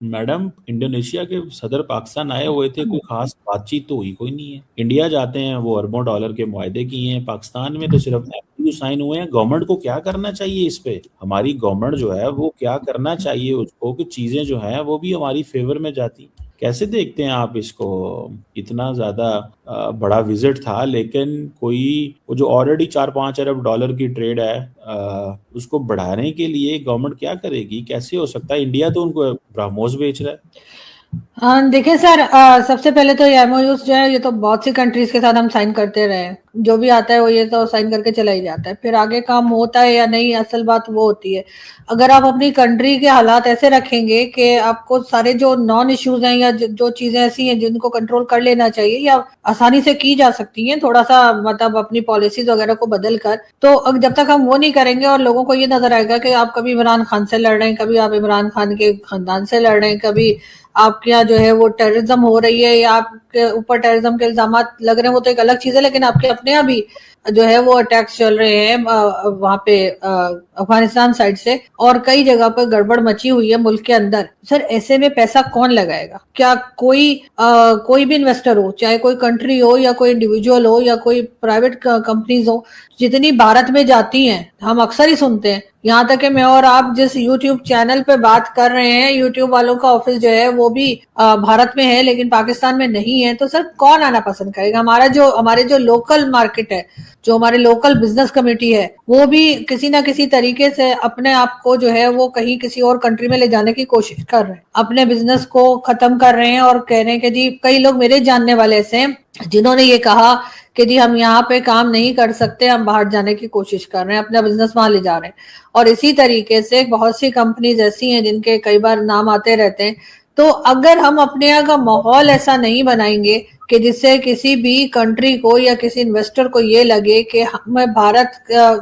Madam, Indonesia के सदर पाकिस्तान आए हुए थे, कोई खास बातचीत तो हुई कोई नहीं है। इंडिया जाते हैं, वो अरबों डॉलर के मुआहदे किए हैं। पाकिस्तान में तो सिर्फ एमओयू साइन हुए हैं। गवर्नमेंट को क्या करना चाहिए इस पे? हमारी गवर्नमेंट जो है वो क्या करना चाहिए उसको कि चीजें जो हैं वो भी हमारी फेवर में जाती। कैसे देखते हैं आप इसको? इतना ज्यादा बड़ा विजिट था, लेकिन कोई वो जो ऑलरेडी 4-5 अरब डॉलर की ट्रेड है, उसको बढ़ाने के लिए गवर्नमेंट क्या करेगी? कैसे हो सकता है? इंडिया तो उनको ब्रह्मोस बेच रहा है। हाँ देखिए सर, सबसे पहले तो ये एमओयूज जो है ये तो बहुत सी कंट्रीज के साथ हम साइन करते रहे हैं। जो भी आता है वो ये तो साइन करके चला ही जाता है, फिर आगे काम होता है या नहीं असल बात वो होती है। अगर आप अपनी कंट्री के हालात ऐसे रखेंगे कि आपको सारे जो नॉन इश्यूज हैं या जो चीजें ऐसी हैं जिनको कंट्रोल कर लेना चाहिए या आसानी से की जा सकती हैं, थोड़ा सा मतलब अपनी पॉलिसीज वगैरह को बदल कर, तो जब तक हम वो नहीं करेंगे और लोगों को ये नजर आएगा कि आप कभी इमरान खान से लड़ रहे हैं, कभी आप इमरान खान के खानदान से लड़ रहे हैं, कभी आपके यहाँ जो है वो टेररिज्म हो रही है या आपके ऊपर टेररिज्म के इल्जाम लग रहे हैं, वो तो एक अलग चीज है, लेकिन आपके अपने यहाँ भी जो है वो अटैक्स चल रहे हैं वहां पे अफगानिस्तान साइड से, और कई जगह पर गड़बड़ मची हुई है मुल्क के अंदर। सर ऐसे में पैसा कौन लगाएगा? क्या कोई भी इन्वेस्टर हो, चाहे कोई कंट्री हो या कोई इंडिविजुअल हो या कोई प्राइवेट कंपनीज हो, जितनी भारत में जाती हैं हम अक्सर ही सुनते हैं। यहाँ तक कि मैं और आप जिस यूट्यूब चैनल पे बात कर रहे हैं, यूट्यूब वालों का ऑफिस जो है वो भी भारत में है लेकिन पाकिस्तान में नहीं है, तो सर कौन आना पसंद करेगा? हमारे जो लोकल मार्केट है, जो हमारे लोकल बिजनेस कम्युनिटी है, वो भी किसी ना किसी तरीके से अपने आप को जो है वो कहीं किसी और कंट्री में ले जाने की कोशिश कर रहे हैं, अपने बिजनेस को खत्म कर रहे हैं और कह रहे हैं कि जी, कई लोग मेरे जानने वाले ऐसे हैं जिन्होंने ये कहा कि जी हम यहाँ पे काम नहीं कर सकते, हम बाहर जाने की कोशिश कर रहे हैं, अपना बिजनेस वहां ले जा रहे हैं। और इसी तरीके से बहुत सी कंपनीज ऐसी हैं जिनके कई बार नाम आते रहते हैं। तो अगर हम अपने यहाँ का माहौल ऐसा नहीं बनाएंगे कि जिससे किसी भी कंट्री को या किसी इन्वेस्टर को ये लगे कि हमें भारत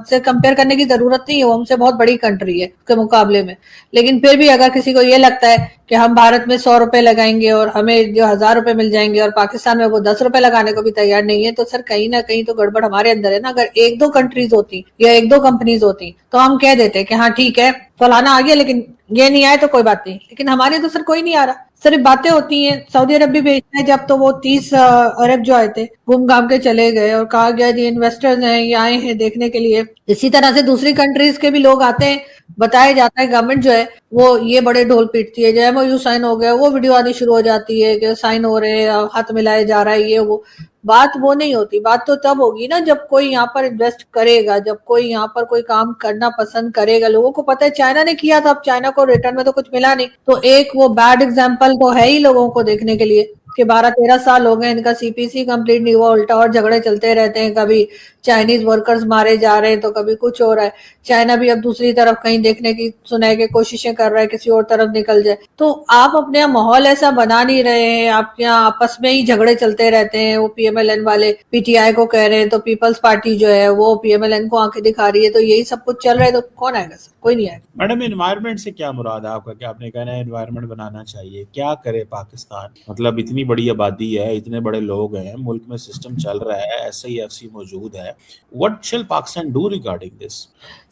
से कंपेयर करने की जरूरत नहीं है, वो हमसे बहुत बड़ी कंट्री है उसके मुकाबले में, लेकिन फिर भी अगर किसी को ये लगता है कि हम भारत में 100 रुपए लगाएंगे और हमें जो 1000 रुपए मिल जाएंगे और पाकिस्तान में वो 10 रुपए लगाने को भी तैयार नहीं है, तो सर कहीं ना कहीं तो गड़बड़ हमारे अंदर है ना। अगर एक दो कंट्रीज होती या एक दो कंपनीज होती तो हम कह देते कि हाँ ठीक है, फलाना आ गया लेकिन ये नहीं आए तो कोई बात नहीं, लेकिन हमारे तो सर कोई नहीं आ रहा। सिर्फ बातें होती हैं। सऊदी अरब भी भेजते हैं, जब तो वो 30 अरब जो आए थे घूम घाम के चले गए और कहा गया जी इन्वेस्टर्स हैं, ये आए हैं देखने के लिए। इसी तरह से दूसरी कंट्रीज के भी लोग आते हैं, बताया जाता है, गवर्नमेंट जो है वो ये बड़े ढोल पीटती है, जो एमओयू साइन हो गया वो वीडियो आनी शुरू हो जाती है कि साइन हो रहे हैं, हाथ मिलाया जा रहा है, ये वो। बात वो नहीं होती। बात तो तब होगी ना जब कोई यहाँ पर इन्वेस्ट करेगा, जब कोई यहाँ पर कोई काम करना पसंद करेगा। लोगों को पता है चाइना ने किया था, अब चाइना को रिटर्न में तो कुछ मिला नहीं, तो एक वो बैड एग्जाम्पल तो है ही लोगों को देखने के लिए कि 12-13 साल हो गए इनका सीपीसी कंप्लीट नहीं हुआ, उल्टा और झगड़े चलते रहते हैं। कभी चाइनीज वर्कर्स मारे जा रहे हैं तो कभी कुछ हो रहा है। चाइना भी अब दूसरी तरफ कहीं देखने की सुनाई की कोशिशें कर रहा है, किसी और तरफ निकल जाए। तो आप अपने यहाँ माहौल ऐसा बना नहीं रहे हैं, आपके यहाँ आपस में ही झगड़े चलते रहते हैं। वो पीएमएलएन वाले पीटीआई को कह रहे हैं तो पीपल्स पार्टी जो है वो पीएमएलएन को आंखें दिखा रही है, तो यही सब कुछ चल रहा है, तो कौन आएगा सर? कोई नहीं आएगा। मैडम, एनवायरनमेंट से क्या मुराद है आपका? क्या आपने कहना है एनवायरनमेंट बनाना चाहिए? क्या करे पाकिस्तान? मतलब इतनी बड़ी आबादी है, इतने बड़े लोग हैं, मुल्क में सिस्टम चल रहा है, SIFC मौजूद है। व्हाट शिल Pakistan do regarding this?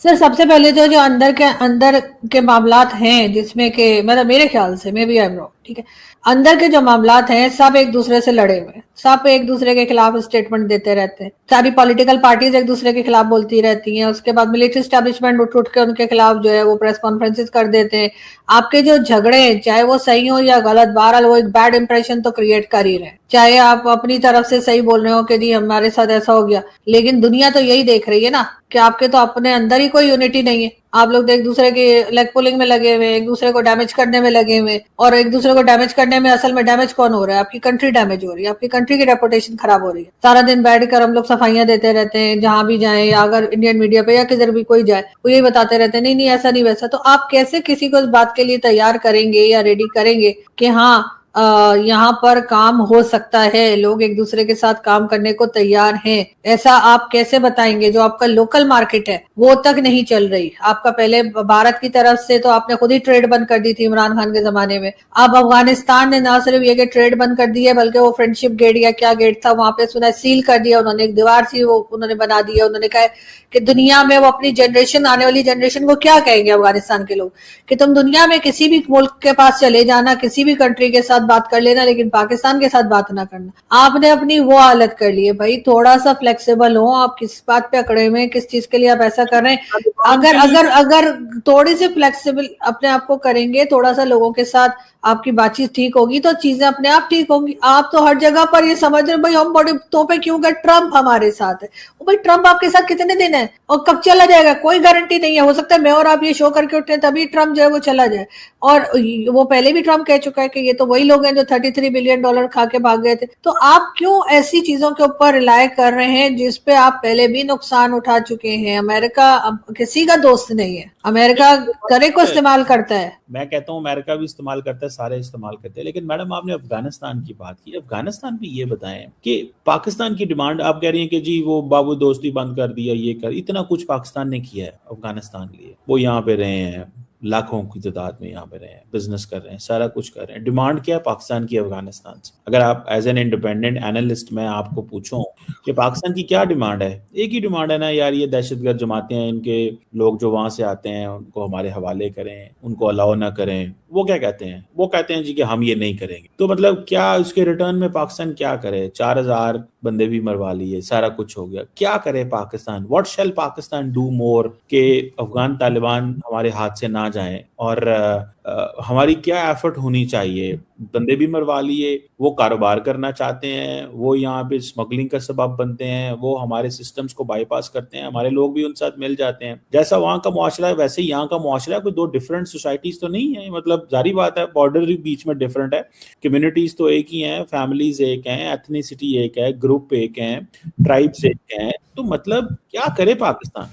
Sir सबसे पहले तो जो अंदर के मामलात हैं, जिसमें के मतलब मेरे ख्याल से, maybe I am wrong, ठीक है, अंदर के जो मामलात हैं सब एक दूसरे से लड़े हुए हैं, सब एक दूसरे के खिलाफ स्टेटमेंट देते रहते हैं, सारी पॉलिटिकल पार्टीज एक दूसरे के खिलाफ बोलती रहती हैं, उसके बाद मिलिट्री स्टैब्लिशमेंट उठ उठ के उनके खिलाफ जो है वो प्रेस कॉन्फ्रेंसेस कर देते हैं। आपके जो झगड़े हैं चाहे वो सही हो या गलत, बहरहाल वो एक बैड इंप्रेशन तो क्रिएट कर ही रहे हैं। चाहे आप अपनी तरफ से सही बोल रहे हो कि जी हमारे साथ ऐसा हो गया, लेकिन दुनिया तो यही देख रही है ना कि आपके तो अपने अंदर ही कोई यूनिटी नहीं है। आप लोग तो एक दूसरे के लेग पुलिंग में लगे हुए, एक दूसरे को डैमेज करने में लगे हुए, और एक दूसरे को डैमेज करने में असल में डैमेज कौन हो रहा है? आपकी कंट्री डैमेज हो रही है, आपकी कंट्री की रेपुटेशन खराब हो रही है। सारा दिन बैठकर हम लोग सफाइयां देते रहते हैं, जहां भी जाए, या अगर इंडियन मीडिया पे या किधर भी कोई जाए वो यही बताते रहते हैं नहीं नहीं ऐसा नहीं वैसा। तो आप कैसे किसी को इस बात के लिए तैयार करेंगे या रेडी करेंगे कि हाँ यहाँ पर काम हो सकता है, लोग एक दूसरे के साथ काम करने को तैयार हैं, ऐसा आप कैसे बताएंगे? जो आपका लोकल मार्केट है वो तक नहीं चल रही। आपका पहले भारत की तरफ से तो आपने खुद ही ट्रेड बंद कर दी थी इमरान खान के जमाने में। अब अफगानिस्तान ने ना सिर्फ ये कि ट्रेड बंद कर दी है, बल्कि वो फ्रेंडशिप गेट या क्या गेट था वहां पे सुना सील कर दिया उन्होंने, एक दीवार थी वो उन्होंने बना दी है। उन्होंने कहा कि दुनिया में वो अपनी जनरेशन, आने वाली जनरेशन को क्या कहेंगे अफगानिस्तान के लोग कि तुम दुनिया में किसी भी मुल्क के पास चले जाना, किसी भी कंट्री के साथ बात कर लेना, लेकिन पाकिस्तान के साथ बात ना करना। आपने अपनी वो हालत कर ली है। भाई थोड़ा सा फ्लेक्सिबल हो, आप किस बात पे अकड़े हुए हैं, किस चीज के लिए आप ऐसा कर रहे हैं? अगर अगर अगर थोड़ी सी फ्लेक्सिबल अपने आप को करेंगे, थोड़ा सा लोगों के साथ आपकी बातचीत ठीक होगी तो चीजें अपने आप ठीक होंगी। आप तो हर जगह पर ये समझ रहे भाई हम बड़े तोपे क्यों गए, ट्रम्प हमारे साथ है। भाई ट्रम्प आपके साथ कितने दिन है और कब चला जाएगा कोई गारंटी नहीं है। हो सकता है मैं और आप ये शो करके उठे तभी ट्रम्प जो है वो चला जाए। और वो पहले भी ट्रम्प कह चुका है कि ये तो वही लोग हैं जो $33 बिलियन खा के भाग गए थे। तो आप क्यों ऐसी चीजों के ऊपर रिलाय कर रहे हैं जिसपे आप पहले भी नुकसान उठा चुके हैं? अमेरिका किसी का दोस्त नहीं है, अमेरिका करे को इस्तेमाल करता है। मैं कहता हूँ अमेरिका भी इस्तेमाल करता है, सारे इस्तेमाल करते हैं। लेकिन मैडम आपने अफगानिस्तान की बात की, अफगानिस्तान भी ये बताएं कि पाकिस्तान की डिमांड आप कह रही हैं कि जी वो बाबू दोस्ती बंद कर दिया, ये कर, इतना कुछ पाकिस्तान ने किया है अफगानिस्तान के लिए। वो यहाँ पे रहे हैं, लाखों की तादाद में यहाँ पे रहे हैं, बिजनेस कर रहे हैं, सारा कुछ कर रहे हैं। डिमांड क्या है पाकिस्तान की अफगानिस्तान से? अगर आप एज एन इंडिपेंडेंट एनालिस्ट मैं आपको पूछूं कि पाकिस्तान की क्या डिमांड है, एक ही डिमांड है ना यार, ये दहशतगर्द जमातें हैं, इनके लोग जो वहां से आते हैं उनको हमारे हवाले करें, उनको अलाउ ना करें। वो क्या कहते हैं? वो कहते हैं जी कि हम ये नहीं करेंगे। तो मतलब क्या उसके रिटर्न में पाकिस्तान क्या करे? 4000 बंदे भी मरवा लिए, सारा कुछ हो गया, क्या करे Pakistan? What shell Pakistan do more के अफगान तालिबान हमारे हाथ से ना जाएं? और हमारी क्या एफर्ट होनी चाहिए? बंदे भी मरवा लिए, वो कारोबार करना चाहते हैं, वो यहाँ पे स्मगलिंग का सबब बनते हैं, वो हमारे सिस्टम्स को बाईपास करते हैं, हमारे लोग भी उन साथ मिल जाते हैं। जैसा वहाँ का मुआशरा है वैसे ही यहाँ का मुआशरा है, कोई दो डिफरेंट सोसाइटीज तो नहीं है। मतलब जारी बात है, बॉर्डर भी बीच में डिफरेंट है, कम्युनिटीज तो एक ही हैं, फैमिलीज एक हैं, एथनिसिटी एक है, ग्रुप एक है, ट्राइब्स एक हैं। तो मतलब क्या करे पाकिस्तान?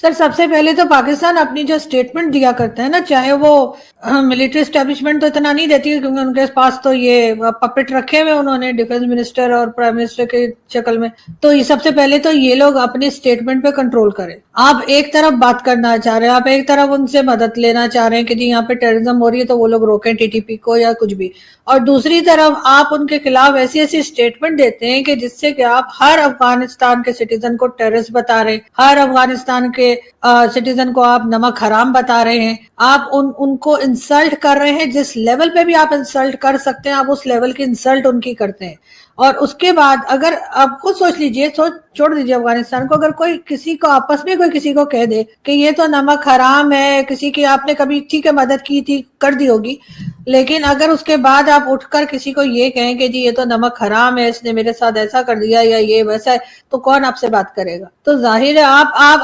सर सबसे पहले तो पाकिस्तान अपनी जो स्टेटमेंट दिया करता है ना, चाहे वो मिलिट्री एस्टेब्लिशमेंट तो इतना नहीं देती है क्योंकि उनके पास तो ये पपेट रखे हुए उन्होंने डिफेंस मिनिस्टर और प्राइम मिनिस्टर के शक्ल में। तो ये सबसे पहले तो ये लोग अपने स्टेटमेंट पे कंट्रोल करें। आप एक तरफ बात करना चाह रहे हैं, आप एक तरफ उनसे मदद लेना चाह रहे हैं कि जी यहाँ पे टेररिज्म हो रही है तो वो लोग रोकें टीटीपी को या कुछ भी, और दूसरी तरफ आप उनके खिलाफ ऐसी ऐसी स्टेटमेंट देते हैं कि जिससे कि आप हर अफगानिस्तान के सिटीजन को टेररिस्ट बता रहे हैं, हर अफगानिस्तान के सिटीजन को आप नमक हराम बता रहे हैं, आप उनको इंसल्ट कर रहे हैं। जिस लेवल पे भी आप इंसल्ट कर सकते हैं आप उस लेवल की इंसल्ट उनकी करते हैं। और उसके बाद अगर आप खुद सोच लीजिए, छोड़ दीजिए अफगानिस्तान को, अगर कोई किसी को आपस में कोई किसी को कह दे कि ये तो नमक हराम है, किसी की आपने कभी ठीक है मदद की थी, कर दी होगी, लेकिन अगर उसके बाद आप उठकर किसी को ये कहें कि जी ये तो नमक हराम है, इसने मेरे साथ ऐसा कर दिया या ये वैसा है, तो कौन आपसे बात करेगा? तो जाहिर है आप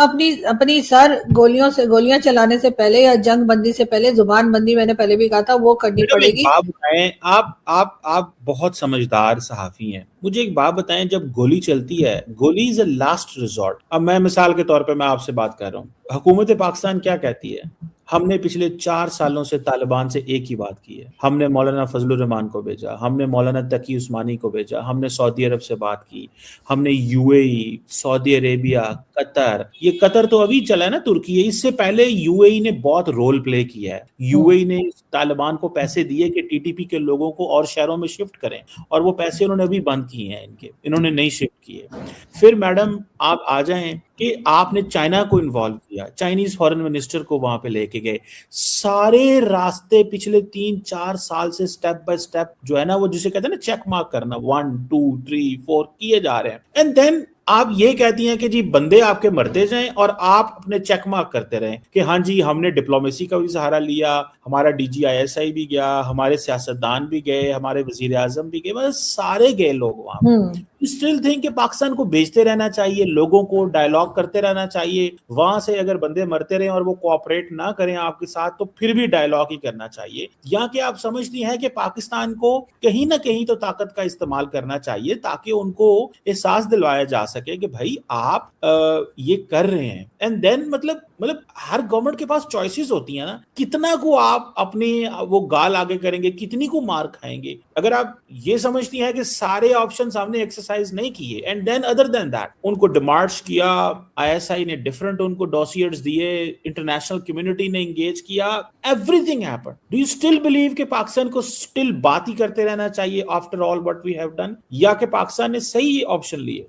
अपनी सर गोलियां चलाने से पहले या जंग बंदी से पहले जुबान बंदी, मैंने पहले भी कहा था, वो करनी पड़ेगी। बात बताएं, आप बहुत समझदार सहाफी हैं, मुझे एक बात बताएं, जब गोली चलती है, गोली इज अ लास्ट रिजॉर्ट। अब मैं मिसाल के तौर पे मैं आपसे बात कर रहा हूँ, हुकूमत पाकिस्तान क्या कहती है? हमने पिछले 4 सालों से तालिबान से एक ही बात की है, हमने मौलाना फजलुर रहमान को भेजा, हमने मौलाना तकी उस्मानी को भेजा, हमने सऊदी अरब से बात की, हमने यूएई, सऊदी अरेबिया, कतर, ये कतर तो अभी चला है ना, तुर्की है, इससे पहले यूएई ने बहुत रोल प्ले किया है। यूएई ने तालिबान को पैसे दिए कि टीटीपी के लोगों को और शहरों में शिफ्ट करें, और वो पैसे उन्होंने अभी बंद किए हैं, इन्होंने नहीं शिफ्ट किए। फिर मैडम आप आ जाएं कि आपने चाइना को इन्वॉल्व किया, चाइनीज फॉरेन मिनिस्टर को वहां पे लेके गए, सारे रास्ते पिछले 3-4 साल से स्टेप बाय स्टेप जो है ना, वो जिसे कहते हैं ना चेक मार्क करना, 1 2 3 4 किए जा रहे हैं। एंड देन आप ये कहती हैं कि जी बंदे आपके मरते जाएं और आप अपने चेक मार्क करते रहें कि हाँ जी हमने डिप्लोमेसी का भी सहारा लिया, हमारा DGISI भी गया, हमारे सियासतदान भी गए, हमारे वजीर आजम भी गए, बस सारे गए लोग वहां। स्टिल थिंक कि पाकिस्तान को भेजते रहना चाहिए, लोगों को डायलॉग करते रहना चाहिए, वहां से अगर बंदे मरते रहे और वो कोऑपरेट ना करें आपके साथ तो फिर भी डायलॉग ही करना चाहिए, या कि आप समझती हैं कि पाकिस्तान को कहीं ना कहीं तो ताकत का इस्तेमाल करना चाहिए ताकि उनको एहसास दिलवाया जा सके कि भाई आप ये कर रहे हैं। एंड देन मतलब हर गवर्नमेंट के पास चॉइसेस होती है ना, कितना को आप अपने वो गाल आगे करेंगे, कितनी को मार खाएंगे। अगर आप ये समझती हैं कि सारे ऑप्शन हमने एक्सरसाइज नहीं किए and then other than that उनको डिमार्च किया, आईएसआई ने डिफरेंट उनको डॉसियर्स दिए, इंटरनेशनल कम्युनिटी ने एंगेज किया, everything happened, do you still believe कि पाकिस्तान को स्टिल बात ही करते रहना चाहिए after all what we have done, या कि पाकिस्तान ने सही ऑप्शन लिए?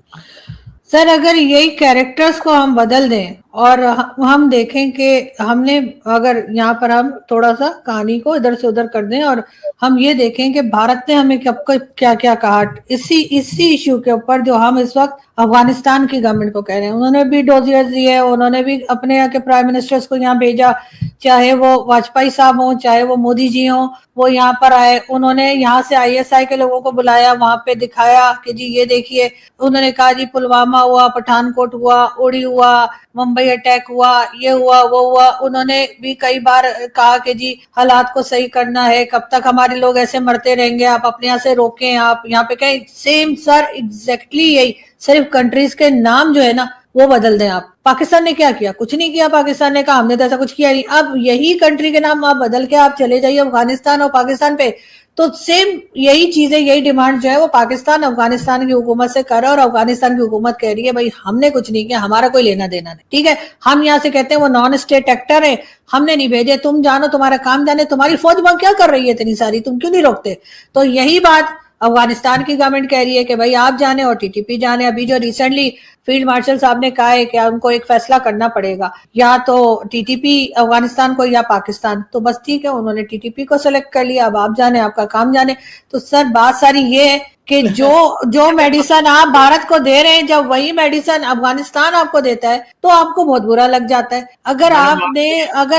सर अगर यही कैरेक्टर्स को हम बदल दें और हम देखें कि हमने अगर यहाँ पर हम थोड़ा सा कहानी को इधर से उधर कर दें और हम ये देखें कि भारत ने हमें क्या क्या कहा इसी इश्यू के ऊपर जो हम इस वक्त अफगानिस्तान की गवर्नमेंट को कह रहे हैं, उन्होंने भी डोजियर्स दिए, उन्होंने भी अपने यहाँ के प्राइम मिनिस्टर्स को यहाँ भेजा, चाहे वो वाजपेयी साहब हो चाहे वो मोदी जी हो, वो यहाँ पर आए, उन्होंने यहाँ से आईएसआई के लोगों को बुलाया, वहां पे दिखाया कि जी ये देखिए, उन्होंने कहा जी पुलवामा हुआ, पठानकोट हुआ, उड़ी हुआ, मुंबई अटैक हुआ, ये हुआ वो हुआ, उन्होंने भी कई बार कहा कि जी हालात को सही करना है, कब तक हमारे लोग ऐसे मरते रहेंगे, आप अपने यहाँ से रोकें, आप यहाँ पे कहें। सेम सर एग्जैक्टली यही, सिर्फ कंट्रीज के नाम जो है ना वो बदल दें आप। पाकिस्तान ने क्या किया? कुछ नहीं किया। पाकिस्तान ने कहा हमने तो ऐसा कुछ किया नहीं। अब यही कंट्री के नाम आप बदल के आप चले जाइए अफगानिस्तान और पाकिस्तान पे, तो सेम यही चीजें, यही डिमांड जो है वो पाकिस्तान अफगानिस्तान की हुकूमत से कर रहा है और अफगानिस्तान की हुकूमत कह रही है भाई हमने कुछ नहीं किया, हमारा कोई लेना देना नहीं। ठीक है, हम यहाँ से कहते हैं वो नॉन स्टेट एक्टर है, हमने नहीं भेजे, तुम जानो, तुम्हारा काम जाने, तुम्हारी फौज वहां क्या कर रही है इतनी सारी, तुम क्यों नहीं रोकते? तो यही बात अफगानिस्तान की गवर्नमेंट कह रही है कि भाई आप जाने और टीटीपी जाने। अभी जो रिसेंटली फील्ड मार्शल साहब ने कहा है कि उनको एक फैसला करना पड़ेगा, या तो टीटीपी अफगानिस्तान को या पाकिस्तान, तो बस ठीक है, उन्होंने टीटीपी को सेलेक्ट कर लिया, अब आप जाने, आपका काम जाने। तो सर बात सारी ये है कि जो मेडिसिन आप भारत को दे रहे हैं, जब वही मेडिसिन अफगानिस्तान आपको देता है तो आपको बहुत बुरा लग जाता है। अगर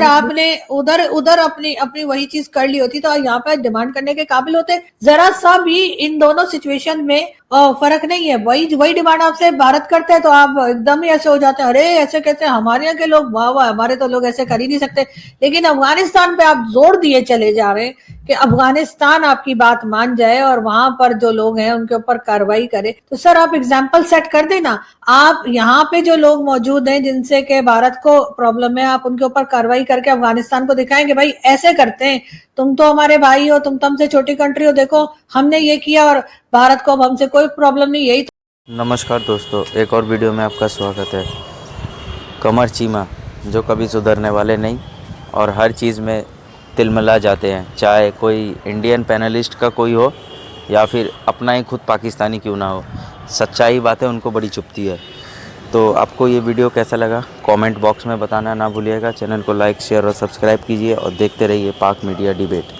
आपने उधर अपनी वही चीज कर ली होती तो यहाँ पे डिमांड करने के काबिल होते। जरा सा भी इन दोनों सिचुएशन में फर्क नहीं है, वही डिमांड आपसे भारत करता है तो आप एकदम ही ऐसे हो जाते हैं, अरे ऐसे कहते हैं हमारे यहाँ के लोग, वाह वाह, हमारे तो लोग ऐसे कर ही नहीं सकते। लेकिन अफगानिस्तान पे आप जोर दिए चले जा रहे हैं कि अफगानिस्तान आपकी बात मान जाए और वहां पर जो लोग हैं उनके ऊपर कार्रवाई करे। तो सर आप एग्जाम्पल सेट कर देना, आप यहाँ पे जो लोग मौजूद हैं जिनसे के भारत को प्रॉब्लम है, आप उनके ऊपर कार्रवाई करके अफगानिस्तान को दिखाएंगे भाई ऐसे करते हैं, तुम तो हमारे भाई हो, तुम हमसे छोटी कंट्री हो, देखो हमने ये किया और भारत को अब हमसे कोई प्रॉब्लम नहीं। यही नमस्कार दोस्तों, एक और वीडियो में आपका स्वागत है। कमर चीमा जो कभी सुधरने वाले नहीं और हर चीज़ में तिलमिला जाते हैं, चाहे कोई इंडियन पैनलिस्ट का कोई हो या फिर अपना ही खुद पाकिस्तानी क्यों ना हो, सच्चाई बातें उनको बड़ी चुभती है। तो आपको ये वीडियो कैसा लगा कमेंट बॉक्स में बताना ना भूलिएगा। चैनल को लाइक शेयर और सब्सक्राइब कीजिए और देखते रहिए पाक मीडिया डिबेट।